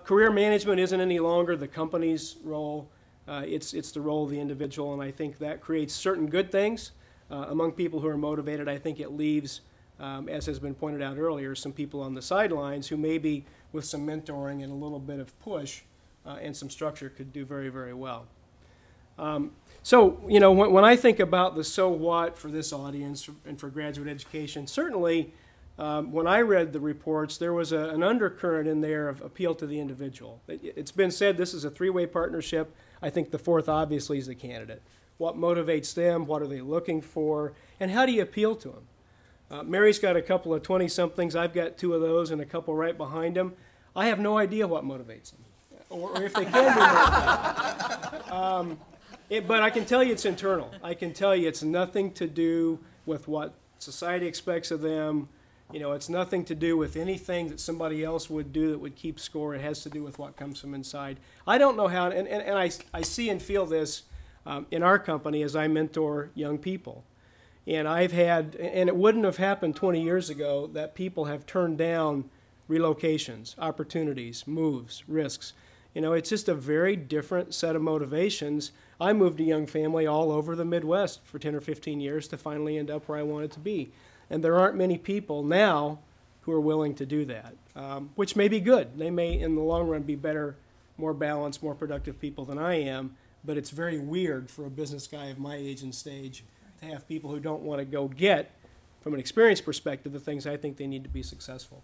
Career management isn't any longer the company's role. It's the role of the individual, and I think that creates certain good things among people who are motivated. I think it leaves, as has been pointed out earlier, some people on the sidelines who maybe with some mentoring and a little bit of push and some structure could do very, very well. So, you know, when I think about the so what for this audience and for graduate education, certainly when I read the reports, there was an undercurrent in there of appeal to the individual. It's been said this is a three-way partnership. I think the fourth obviously is the candidate. What motivates them? What are they looking for? And how do you appeal to them? Mary's got a couple of 20-somethings. I've got two of those and a couple right behind them. I have no idea what motivates them or if they can be motivated. But I can tell you it's internal. I can tell you it's nothing to do with what society expects of them. You know, it's nothing to do with anything that somebody else would do that would keep score. It has to do with what comes from inside. I don't know how, and I see and feel this in our company as I mentor young people. And I've had, and it wouldn't have happened 20 years ago, that people have turned down relocations, opportunities, moves, risks. You know, it's just a very different set of motivations. I moved a young family all over the Midwest for 10 or 15 years to finally end up where I wanted to be. And there aren't many people now who are willing to do that, which may be good. They may, in the long run, be better, more balanced, more productive people than I am, but it's very weird for a business guy of my age and stage to have people who don't want to go get, from an experience perspective, the things I think they need to be successful.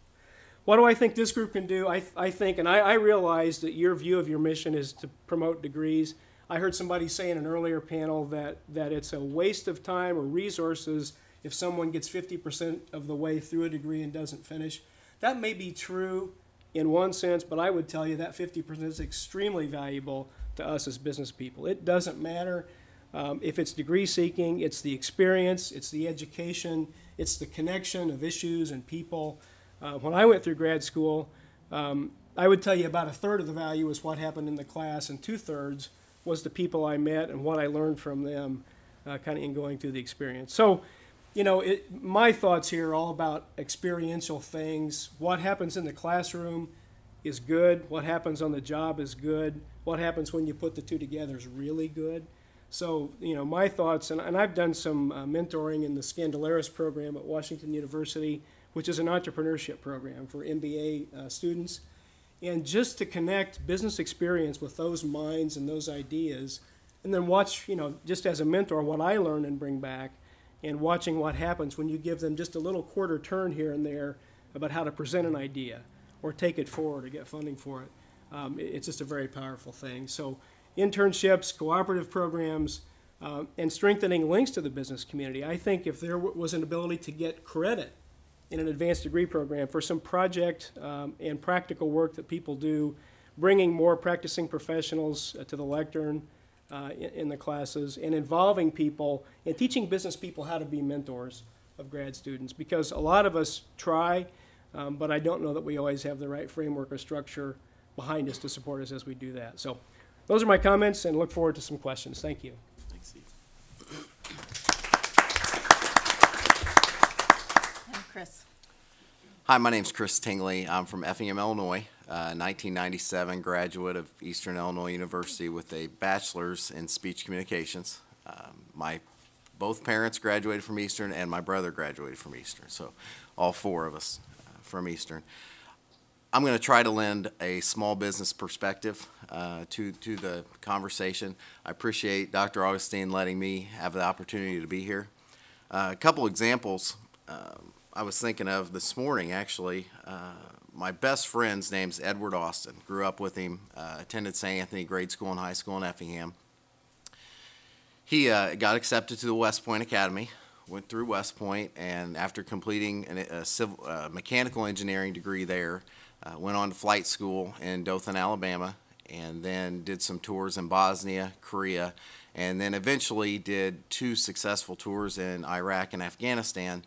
What do I think this group can do? I think, and I realize that your view of your mission is to promote degrees. I heard somebody say in an earlier panel that it's a waste of time or resources if someone gets 50% of the way through a degree and doesn't finish. That may be true in one sense, but I would tell you that 50% is extremely valuable to us as business people. It doesn't matter if it's degree seeking, it's the experience, it's the education, it's the connection of issues and people. When I went through grad school, I would tell you about a third of the value was what happened in the class, and 2/3 was the people I met and what I learned from them kind of in going through the experience. So, you know, my thoughts here are all about experiential things. What happens in the classroom is good. What happens on the job is good. What happens when you put the two together is really good. So, you know, my thoughts, and I've done some mentoring in the Scandalaris program at Washington University, which is an entrepreneurship program for MBA students. And just to connect business experience with those minds and those ideas, and then watch, you know, just as a mentor, what I learn and bring back, and watching what happens when you give them just a little quarter turn here and there about how to present an idea or take it forward or get funding for it. It's just a very powerful thing. So internships, cooperative programs, and strengthening links to the business community. I think if there was an ability to get credit in an advanced degree program for some project and practical work that people do, bringing more practicing professionals to the lectern in the classes, and involving people and teaching business people how to be mentors of grad students, because a lot of us try, but I don't know that we always have the right framework or structure behind us to support us as we do that. So those are my comments, and look forward to some questions. Thank you. Thanks, Steve. Chris. Hi, my name's Chris Tingley. I'm from Effingham, Illinois, 1997 graduate of Eastern Illinois University with a bachelor's in speech communications. Both parents graduated from Eastern, and my brother graduated from Eastern, so all four of us from Eastern. I'm going to try to lend a small business perspective to the conversation. I appreciate Dr. Augustine letting me have the opportunity to be here. A couple examples I was thinking of this morning, actually. My best friend's name's Edward Austin. Grew up with him, attended St. Anthony Grade School and High School in Effingham. He got accepted to the West Point Academy, went through West Point, and after completing a mechanical engineering degree there, went on to flight school in Dothan, Alabama, and then did some tours in Bosnia, Korea, and then eventually did 2 successful tours in Iraq and Afghanistan.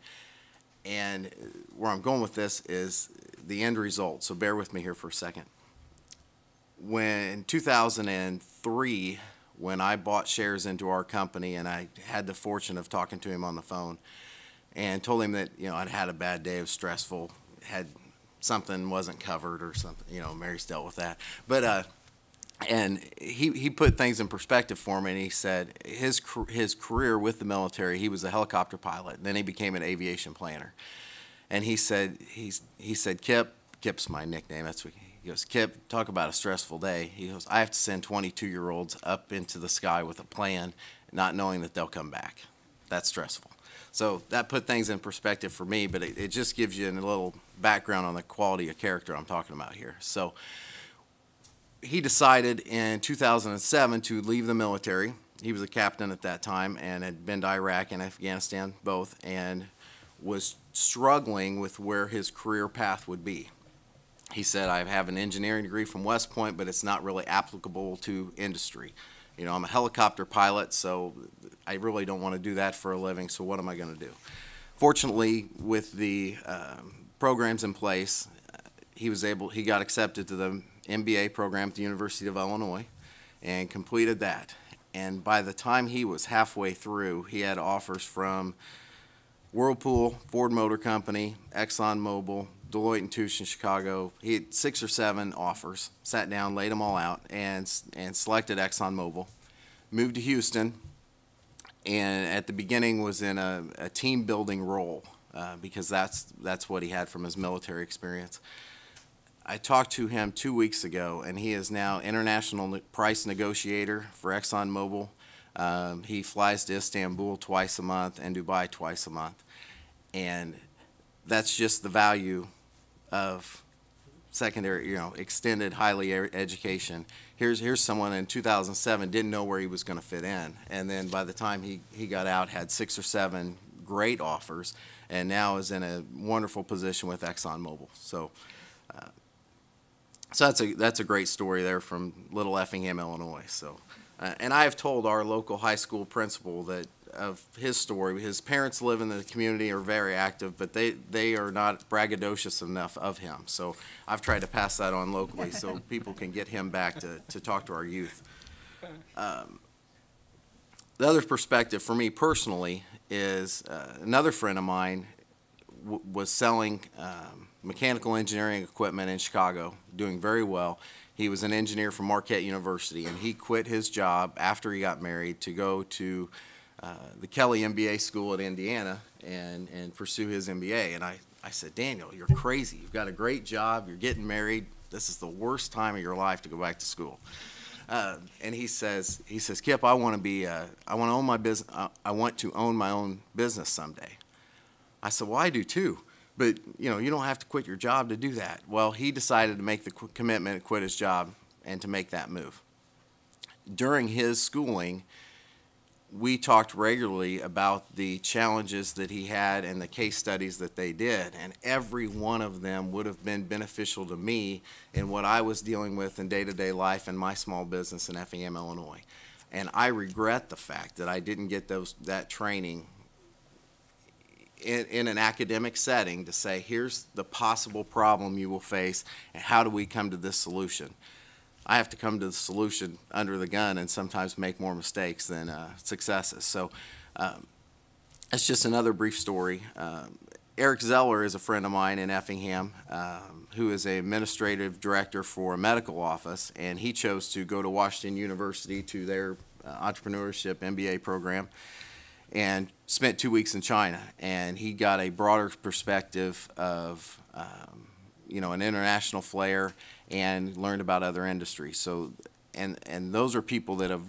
And where I'm going with this is the end result, so bear with me here for a second. In 2003, when I bought shares into our company, and I had the fortune of talking to him on the phone and told him that, you know, I'd had a bad day, it was stressful, had something wasn't covered or something. You know, Mary's dealt with that. But and he put things in perspective for me, and he said his career with the military, he was a helicopter pilot, and then he became an aviation planner. And he said Kip's my nickname. That's what he goes. Kip, talk about a stressful day. He goes, I have to send 22-year-olds up into the sky with a plan, not knowing that they'll come back. That's stressful. So that put things in perspective for me, but it just gives you a little background on the quality of character I'm talking about here. So he decided in 2007 to leave the military. He was a captain at that time and had been to Iraq and Afghanistan both, and was struggling with where his career path would be. He said, I have an engineering degree from West Point, but it's not really applicable to industry. You know, I'm a helicopter pilot, so I really don't want to do that for a living, so what am I going to do? Fortunately, with the programs in place, he got accepted to the MBA program at the University of Illinois and completed that. And by the time he was halfway through, he had offers from Whirlpool, Ford Motor Company, ExxonMobil, Deloitte & Touche in Chicago. He had 6 or 7 offers, sat down, laid them all out, and selected ExxonMobil. Moved to Houston, and at the beginning was in a team building role because that's what he had from his military experience. I talked to him 2 weeks ago, and he is now international price negotiator for ExxonMobil. He flies to Istanbul twice a month and Dubai twice a month. And that's just the value of secondary, you know, extended highly education. Here's someone in 2007 didn't know where he was going to fit in. And then by the time he got out, had 6 or 7 great offers, and now is in a wonderful position with ExxonMobil. So that's a great story there from Little Effingham, Illinois. So, and I have told our local high school principal that of his story. His parents live in the community, are very active, but they are not braggadocious enough of him. So I've tried to pass that on locally so people can get him back to talk to our youth. The other perspective for me personally is another friend of mine was selling mechanical engineering equipment in Chicago, doing very well. He was an engineer from Marquette University, and he quit his job after he got married to go to the Kelley MBA school at Indiana and pursue his MBA. And I said, Daniel, you're crazy. You've got a great job. You're getting married. This is the worst time of your life to go back to school. And he says, Kip, I want to own my business. I want to own my own business someday. I said, well, I do too. But, you know, you don't have to quit your job to do that. Well, he decided to make the commitment to quit his job and to make that move. During his schooling, we talked regularly about the challenges that he had and the case studies that they did, and every one of them would have been beneficial to me in what I was dealing with in day-to-day life in my small business in Effingham, Illinois. And I regret the fact that I didn't get that training in an academic setting to say, here's the possible problem you will face, and how do we come to this solution? I have to come to the solution under the gun and sometimes make more mistakes than successes. So that's just another brief story. Eric Zeller is a friend of mine in Effingham who is an administrative director for a medical office, and he chose to go to Washington University to their entrepreneurship MBA program and spent 2 weeks in China. And he got a broader perspective of an international flair and learned about other industries. So, and those are people that have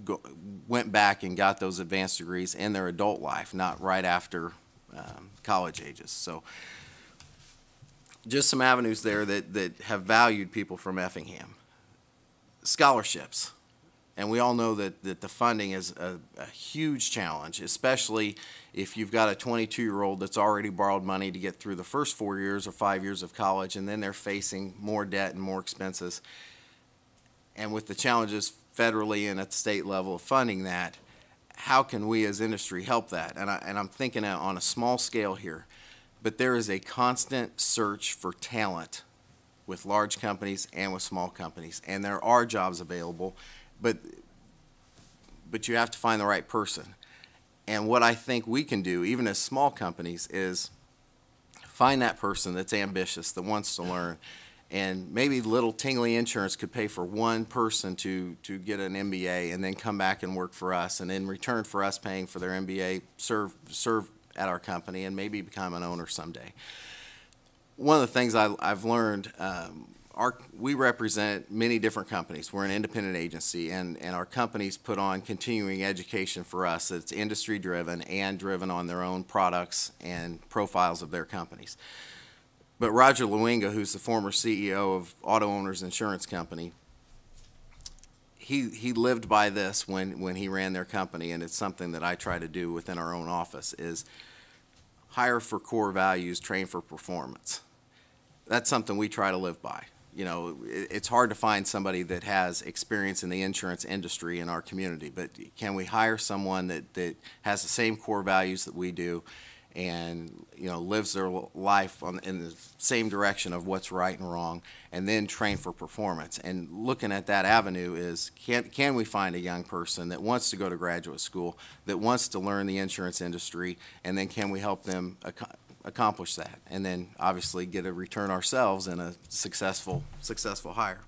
went back and got those advanced degrees in their adult life, not right after college ages. So, just some avenues there that have valued people from Effingham. Scholarships. And we all know that the funding is a huge challenge, especially if you've got a 22-year-old that's already borrowed money to get through the first 4 years or 5 years of college, and then they're facing more debt and more expenses. And with the challenges federally and at the state level of funding that, how can we as industry help that? And I'm thinking on a small scale here, but there is a constant search for talent with large companies and with small companies, and there are jobs available. But you have to find the right person. And what I think we can do, even as small companies, is find that person that's ambitious, that wants to learn. And maybe Little Tingley Insurance could pay for one person to get an MBA and then come back and work for us. And in return for us paying for their MBA, serve at our company and maybe become an owner someday. One of the things I've learned, we represent many different companies. We're an independent agency, and our companies put on continuing education for us that's industry driven and driven on their own products and profiles of their companies. But Roger Luenga, who's the former CEO of Auto Owners Insurance Company, he lived by this when he ran their company, and it's something that I try to do within our own office, is hire for core values, train for performance. That's something we try to live by. You know, it's hard to find somebody that has experience in the insurance industry in our community, but can we hire someone that has the same core values that we do and, you know, lives their life in the same direction of what's right and wrong, and then train for performance? And looking at that avenue is, can we find a young person that wants to go to graduate school, that wants to learn the insurance industry, and then can we help them accomplish that, and then obviously get a return ourselves in a successful hire.